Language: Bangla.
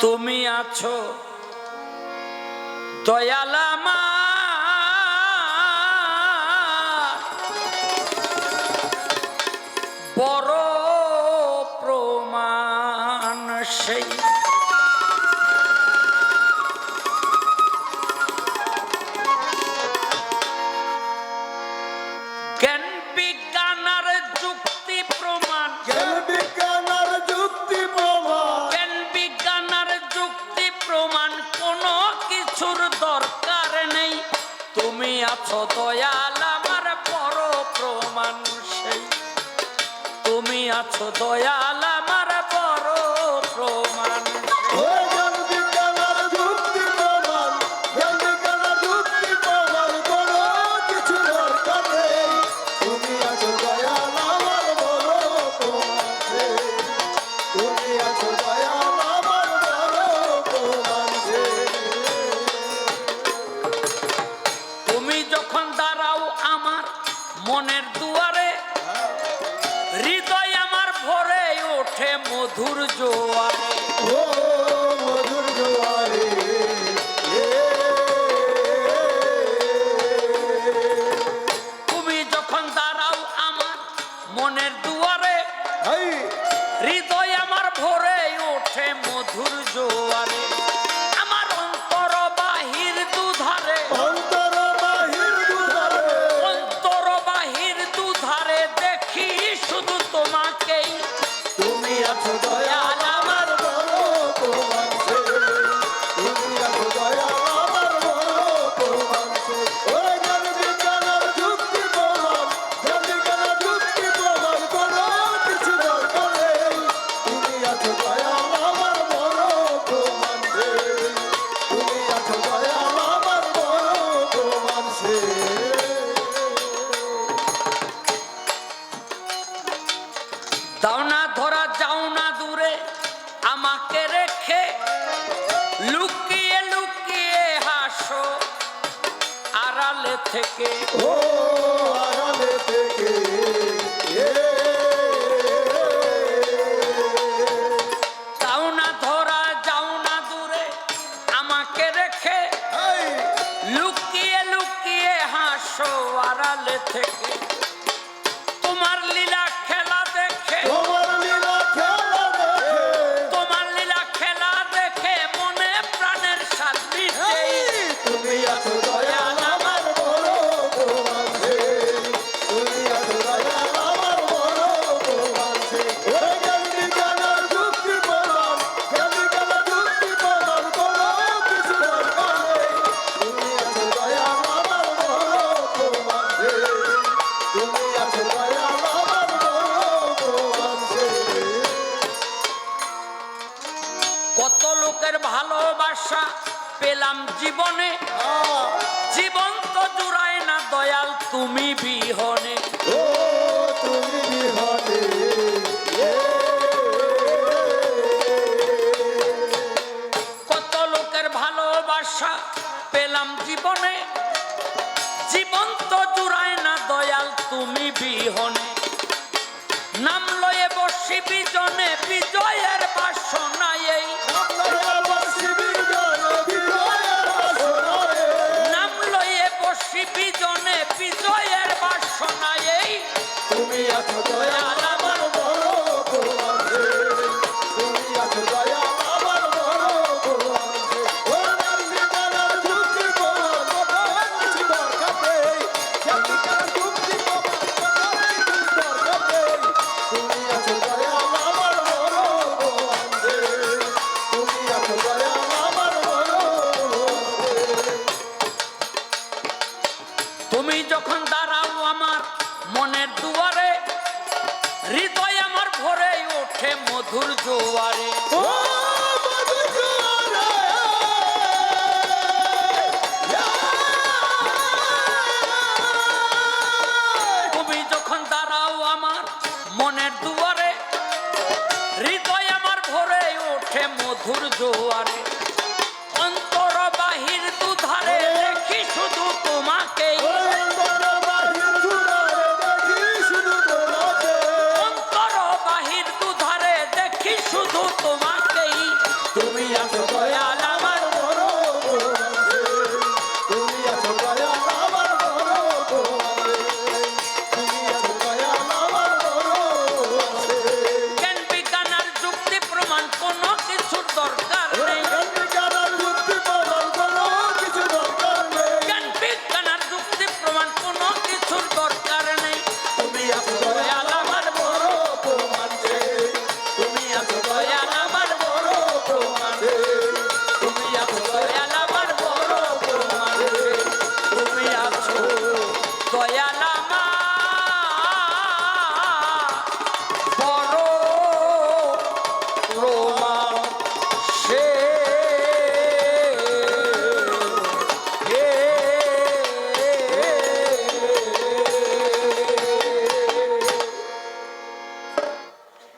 তুমি আছো দয়াল আমার বড় প্রমাণ সেই জ্ঞান বিজ্ঞান আর যুক্তি প্রমাণ জ্ঞান বিজ্ঞান আর যুক্তি প্রমাণ কোনো কিছুর দরকার নেই তুমি আছো দয়াল আমার বড় প্রমাণ সেই তুমি আছো দয়াল আমার বড় প্রমাণ তুমি যখন দাঁড়াও আমার মনের দুয়ারে হৃদয় আমার ভরে ওঠে মধুর জোয়ারে তুমি যখন দাঁড়াও আমার মনের দুয়ারে হৃদয় আমার ভরে ওঠে মধুর জোয়ারে আমার অন্তর বাহির দুধারে দেখি শুধু তোমাকেই তুমি আছো দয়াল আমার বড় প্রমাণ তুমি আছো দয়াল আমার বড় প্রমাণ ওরে জ্ঞান বিজ্ঞান আর যুক্তি প্রমাণ জ্ঞান বিজ্ঞান আর যুক্তি প্রমাণ কোনো কিছু দরকার নেই তুমি আছো দয়াল আমার বড় প্রমাণ তুমি আছো দয়াল আমার বড় প্রমাণ দাও না ধরা যাও না দূরে আমাকে রেখে লুকিয়ে লুকিয়ে হাসো আড়ালে থেকে ও আড়ালে থেকে যাও না ধরা যাও না দূরে আমাকে রেখে লুকিয়ে লুকিয়ে হাসো আড়ালে থেকে তোমার লীলা খেলা দেখে তোমার লীলা খেলা দেখে মনে প্রাণের শান্তি তুমি আছো দয়াল আমার বড় প্রমাণ তুমি আছো দয়াল আমার বড় প্রমাণ জ্ঞান বিজ্ঞান আর যুক্তি প্রমাণ জ্ঞান বিজ্ঞান আর যুক্তি প্রমাণ কোনো কিছু দরকার নেই তুমি আছো দয়াল আমার বড় প্রমাণ তুমি আছো দয়াল আমার বড় প্রমাণ কত লোকের ভালোবাসা পেলাম জীবনে জীবন তো জুড়ায় না দয়াল তুমি বিহনে ও তুমি বিহনে কত লোকের ভালোবাসা পেলাম জীবনে জীবন তো জুড়ায় না দয়াল তুমি বিহনে নাম লয়ে বসি বিজনে বিজয়ের বাসনা এই নাম লয়ে বসি বিজনে বিজয়ের বাসনা এই তুমি আছো দয়াল আমার বড় প্রমাণ তুমি আছো দয়াল আমার বড় প্রমাণ ও নাম বিজ্ঞান আর যুক্তি প্রমাণ কিছু দরকার নেই জ্ঞান বিজ্ঞান আর যুক্তি প্রমাণ কিছু দরকার নেই তুমি আছো দয়াল আমার বড় প্রমাণ তুমি আছো দয়াল আমার বড় তুমি যখন দাঁড়াও আমার মনের দুয়ারে হৃদয় আমার ভরে ওঠে মধুর জোয়ারে তুমি যখন দাঁড়াও আমার মনের দুয়ারে হৃদয় আমার ভরে ওঠে মধুর জোয়ারে অন্তর বাহির দুধারে দেখি শুধু তোমাকেই অন্তর বাহির দুধারে দেখি শুধু তোমাকেই তুমি আছো